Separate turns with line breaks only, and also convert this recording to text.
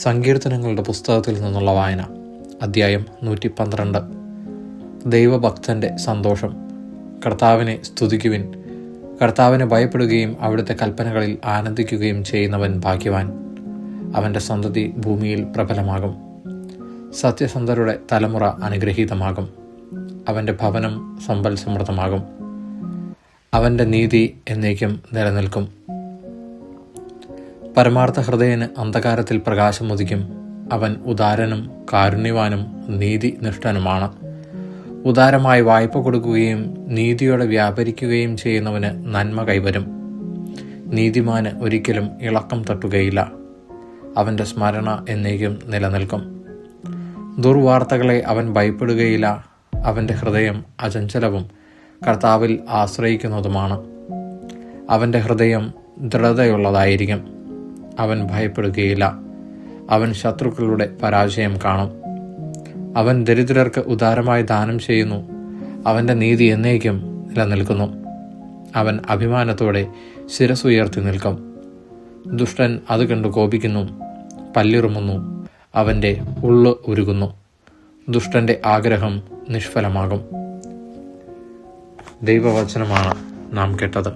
സങ്കീർത്തനങ്ങളുടെ പുസ്തകത്തിൽ നിന്നുള്ള വായന. അധ്യായം 112. ദൈവഭക്തൻ്റെ സന്തോഷം. കർത്താവിനെ സ്തുതിക്കുവിൻ. കർത്താവിനെ ഭയപ്പെടുകയും അവിടുത്തെ കൽപ്പനകളിൽ ആനന്ദിക്കുകയും ചെയ്യുന്നവൻ ഭാഗ്യവാൻ. അവൻ്റെ സന്തതി ഭൂമിയിൽ പ്രബലമാകും. സത്യസന്ധരുടെ തലമുറ അനുഗ്രഹീതമാകും. അവൻ്റെ ഭവനം സമ്പൽ സമൃദ്ധമാകും. അവൻ്റെ നീതി എന്നേക്കും നിലനിൽക്കും. പരമാർത്ഥ ഹൃദയന് അന്ധകാരത്തിൽ പ്രകാശമുദിക്കും. അവൻ ഉദാരനും കാരുണ്യവാനും നീതിനിഷ്ഠനുമാണ്. ഉദാരമായി വായ്പ കൊടുക്കുകയും നീതിയോടെ വ്യാപരിക്കുകയും ചെയ്യുന്നവന് നന്മ കൈവരും. നീതിമാന് ഒരിക്കലും ഇളക്കം തട്ടുകയില്ല. അവൻ്റെ സ്മരണ എന്നേക്കും നിലനിൽക്കും. ദുർവാർത്തകളെ അവൻ ഭയപ്പെടുകയില്ല. അവൻ്റെ ഹൃദയം അചഞ്ചലവും കർത്താവിൽ ആശ്രയിക്കുന്നതുമാണ്. അവൻ്റെ ഹൃദയം ദൃഢതയുള്ളതായിരിക്കും. അവൻ ഭയപ്പെടുകയില്ല. അവൻ ശത്രുക്കളുടെ പരാജയം കാണും. അവൻ ദരിദ്രർക്ക് ഉദാരമായി ദാനം ചെയ്യുന്നു. അവൻ്റെ നീതി എന്നേക്കും നിലനിൽക്കുന്നു. അവൻ അഭിമാനത്തോടെ ശിരസുയർത്തി നിൽക്കും. ദുഷ്ടൻ അത് കണ്ടു കോപിക്കുന്നു, പല്ലിറുമുന്നു. അവൻ്റെ ഉള്ളു ഉരുകുന്നു. ദുഷ്ടൻ്റെ ആഗ്രഹം നിഷ്ഫലമാകും. ദൈവവചനമാണ് നാം കേട്ടത്.